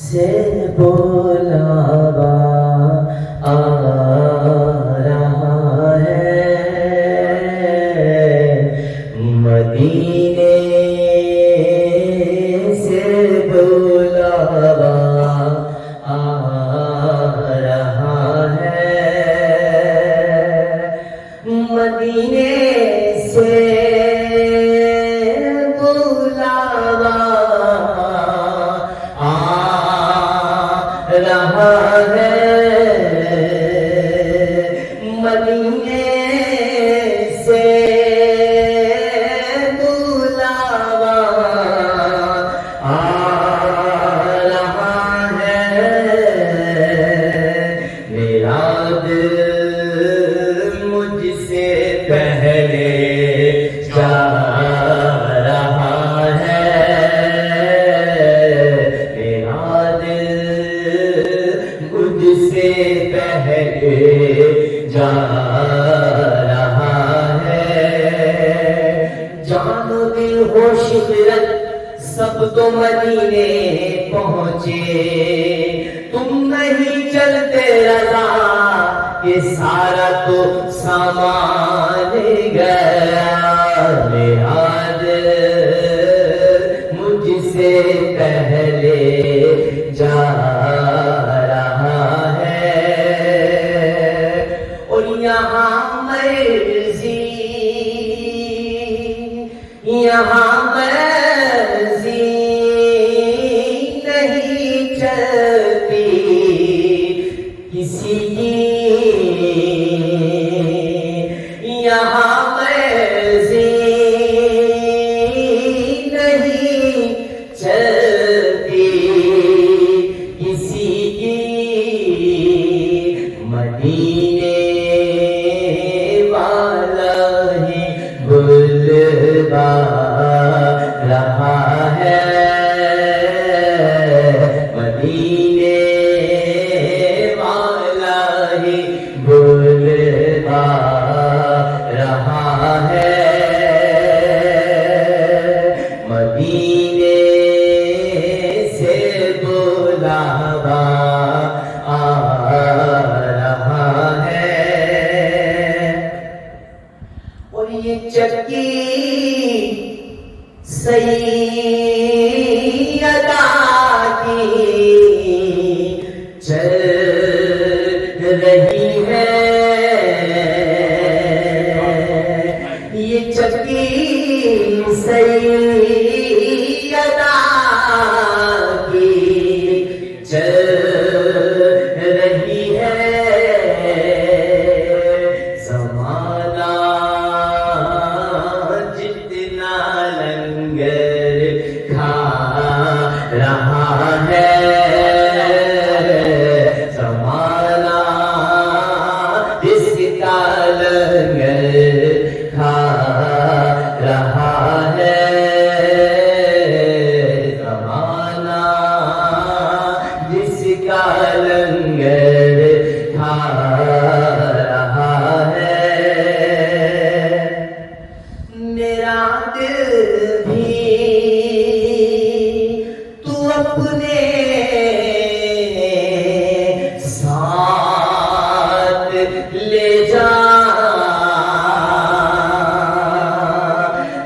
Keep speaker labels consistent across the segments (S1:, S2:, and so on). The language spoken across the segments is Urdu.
S1: سے بلاوا آ رہا ہے، مدینے سے بلاوا آ رہا ہے، مدینے سے رہا ہے، مدینے سے بلاوا آ رہا ہے، میرا دل مجھ سے پہلے جا رہا ہے، میرا دل مجھ سے پہلے جا رہا ہے، جان و دل ہو شہرت سب تو مدینے پہنچے، تم نہیں چلتے رضا یہ سارا تو سامان گیا، میرا دل مجھ سے پہلے جا رہا ہے، اور یہاں مرضی نہیں چلتی کسی کی، یہاں مرضی نہیں چلتی کسی کی، مدینے والا ہی بلوا رہا ہے، مدینے والا ہی بلوا رہا ہے، مدینے سے بلاوا آ رہا ہے، اور یہ چکی سیدہ کی چل رہی ہے، یہ چکی سیدہ کی چل رہی ہے، زمانہ جتنا لنگر کھا رہا ہے، زمانہ جس کا لنگر کھا رہا ہے، زمانہ جس کا لنگر کھا رہا ہے، میرا دل بھی تو اپنے ساتھ لے جا،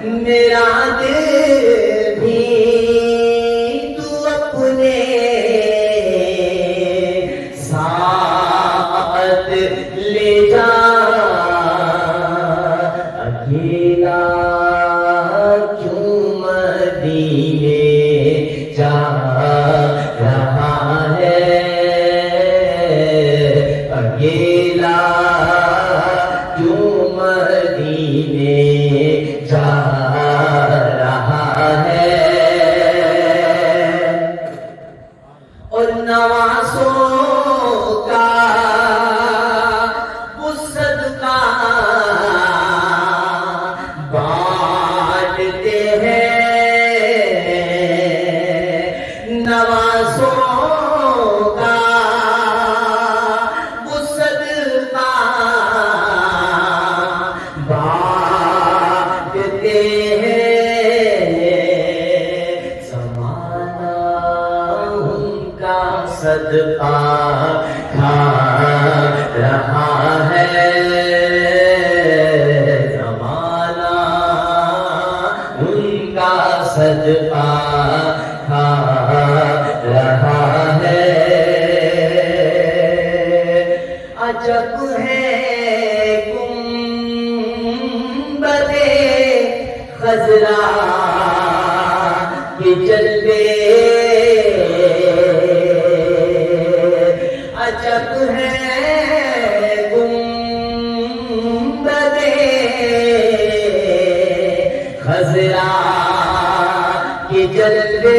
S1: میرا دل بھی تو اپنے ساتھ لے جا، اکیلا کیوں مدینے جا رہا ہے، اکیلا کیوں مدینے جا رہا ہے، اور نوازوں کا وہ صدقہ بانٹتے ہیں، صدقہ کھا رہا ہے زمانہ، ان کا صدقہ کھا رہا ہے۔ عجب ہے گنبد خضرا کے جلوے، عجب ہے گنبد خضرا کے جلوے،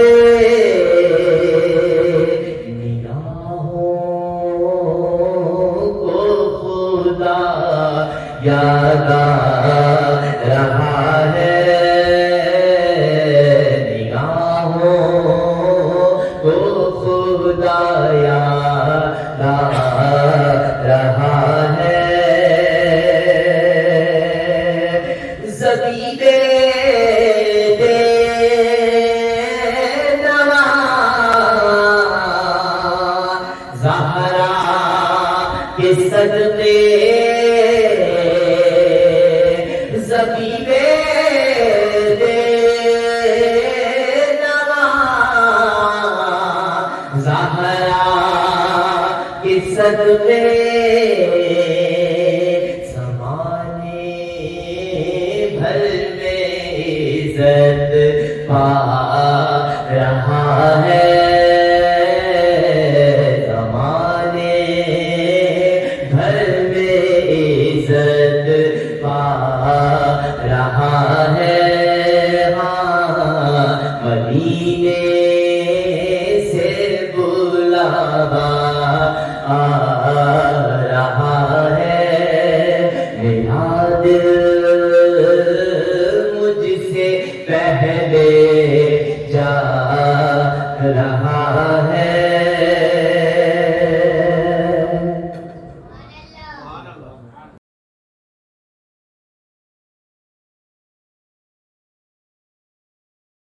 S1: یاد آ رہا ہے، نگاہوں کو خدا یاد آ رہا ہے۔ زبیب دے نوا زہرا کے صدقے، زبیب دے نوا زہرا کے صدقے، زمانے بھر میں عزت پا رہا ہے، زمانے بھر میں عزت پا رہا ہے۔ ہاں مدینے سے بلاوا آ رہا ہے، میرا دل مجھ سے پہلے